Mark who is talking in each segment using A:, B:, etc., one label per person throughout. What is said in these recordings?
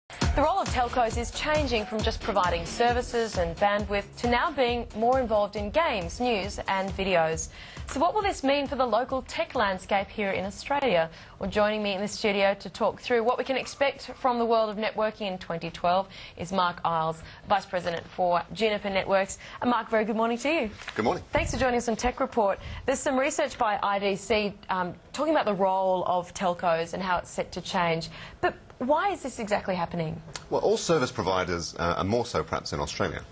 A: The role of telcos is changing from just providing services and bandwidth to now being more involved in games, news and videos. So what will this mean for the local tech landscape here in Australia? Well, joining me in the studio to talk through what we can expect from the world of networking in 2012 is Mark Iles, Vice President for Juniper Networks. And Mark, very good morning to you.
B: Good morning.
A: Thanks for joining us on Tech Report. There's some research by IDC talking about the role of telcos and how it's set to change. But why is this exactly happening?
B: Well, all service providers, and more so perhaps in Australia,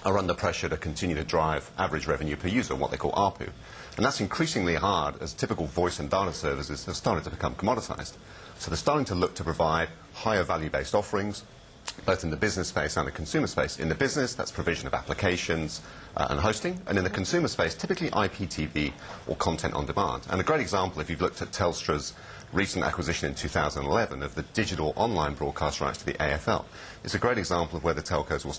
B: are under pressure to continue to drive average revenue per user, what they call ARPU. And that's increasingly hard as typical voice and data services have started to become commoditized. So they're starting to look to provide higher value-based offerings, both in the business space and the consumer space. In the business, that's provision of applications and hosting, and in the consumer space, typically IPTV or content on demand. And a great example, if you've looked at Telstra's recent acquisition in 2011 of the digital online broadcast rights to the AFL, it's a great example of where the telcos will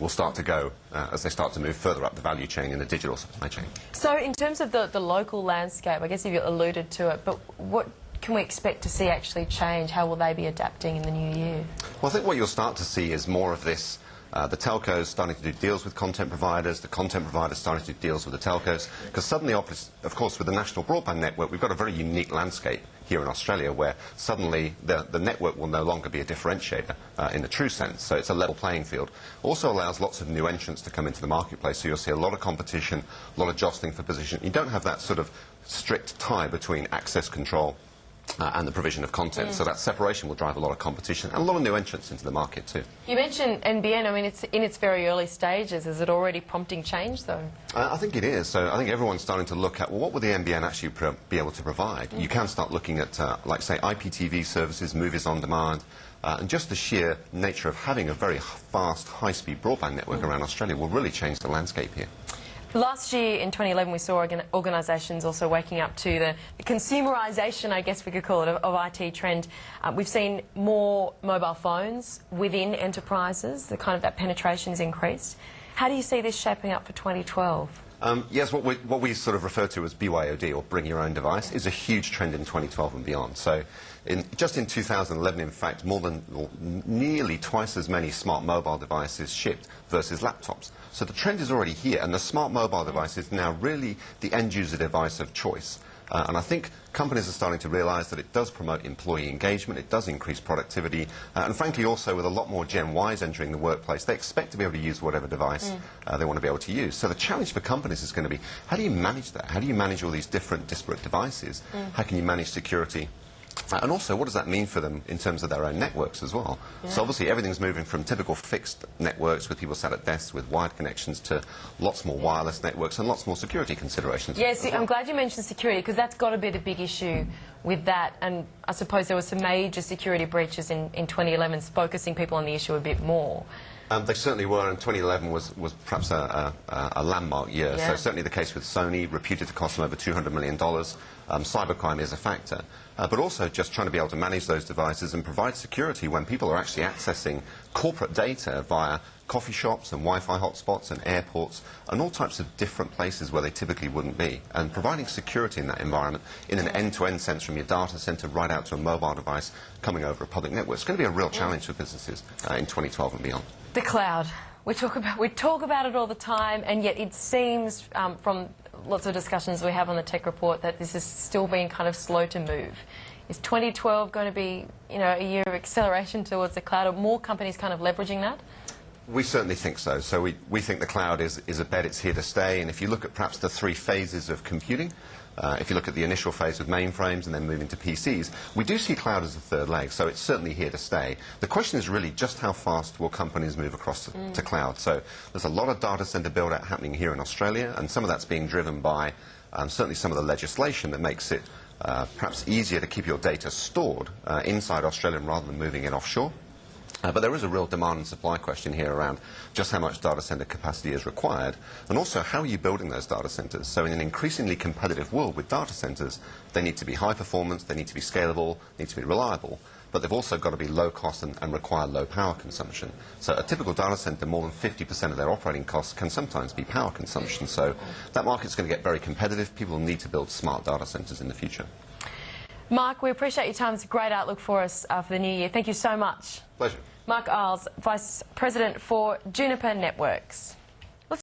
B: start to go as they start to move further up the value chain in the digital supply chain.
A: So in terms of the local landscape, I guess you've alluded to it, but what can we expect to see actually change? How will they be adapting in the new year?
B: Well, I think what you'll start to see is more of this. The telcos starting to do deals with content providers, the content providers starting to do deals with the telcos, because suddenly, of course, with the national broadband network, we've got a very unique landscape here in Australia where suddenly the network will no longer be a differentiator in the true sense, so it's a level playing field. Also allows lots of new entrants to come into the marketplace, so you'll see a lot of competition, a lot of jostling for position. You don't have that sort of strict tie between access control and the provision of content. So that separation will drive a lot of competition and a lot of new entrants into the market too.
A: You mentioned NBN. I mean, it's in its very early stages. Is it already prompting change, though?
B: I think it is. So I think everyone's starting to look at, well, what will the NBN actually be able to provide? You can start looking at, like, say, IPTV services, movies on demand, and just the sheer nature of having a very fast, high-speed broadband network around Australia will really change the landscape here.
A: Last year, in 2011, we saw organisations also waking up to the consumerisation, I guess we could call it, of IT trend. We've seen more mobile phones within enterprises. That penetration has increased. How do you see this shaping up for 2012?
B: Yes, what we sort of refer to as BYOD, or bring your own device, is a huge trend in 2012 and beyond. So just in 2011, in fact, nearly twice as many smart mobile devices shipped versus laptops. So the trend is already here, and the smart mobile device is now really the end-user device of choice. And I think companies are starting to realise that it does promote employee engagement, it does increase productivity, and frankly also with a lot more Gen Ys entering the workplace, they expect to be able to use whatever device they want to be able to use. So the challenge for companies is going to be, how do you manage that? How do you manage all these different disparate devices? How can you manage security? And also, what does that mean for them in terms of their own networks as well? So obviously everything's moving from typical fixed networks with people sat at desks with wired connections to lots more wireless networks and lots more security considerations.
A: Yes, I'm glad you mentioned security, because that's got to be the big issue with that. And I suppose there were some major security breaches in 2011, focusing people on the issue a bit more.
B: They certainly were, and 2011 was perhaps a landmark year.
A: Yeah.
B: So certainly the case with Sony, reputed to cost them over $200 million. Cybercrime is a factor. But also just trying to be able to manage those devices and provide security when people are actually accessing corporate data via coffee shops and Wi-Fi hotspots and airports and all types of different places where they typically wouldn't be. And providing security in that environment in an end-to-end sense from your data centre right out to a mobile device coming over a public network. It's going to be a real challenge for businesses in 2012 and beyond.
A: The cloud. We talk about it all the time, and yet it seems from lots of discussions we have on the Tech Report that this is still being kind of slow to move. Is 2012 going to be, a year of acceleration towards the cloud? Are more companies kind of leveraging that?
B: We certainly think so. So we think the cloud is a bet, it's here to stay. And if you look at perhaps the three phases of computing, if you look at the initial phase with mainframes and then moving to PCs, we do see cloud as a third leg, so it's certainly here to stay. The question is really just how fast will companies move across to cloud. So there's a lot of data centre build-out happening here in Australia, and some of that's being driven by certainly some of the legislation that makes it perhaps easier to keep your data stored inside Australia rather than moving it offshore. But there is a real demand and supply question here around just how much data centre capacity is required, and also how are you building those data centres. So in an increasingly competitive world with data centres, they need to be high performance, they need to be scalable, need to be reliable, but they've also got to be low cost and require low power consumption. So a typical data centre, more than 50% of their operating costs can sometimes be power consumption. So that market's going to get very competitive. People need to build smart data centres in the future.
A: Mark, we appreciate your time. It's a great outlook for us for the new year. Thank you so much.
B: Pleasure.
A: Mark Iles, Vice President for Juniper Networks.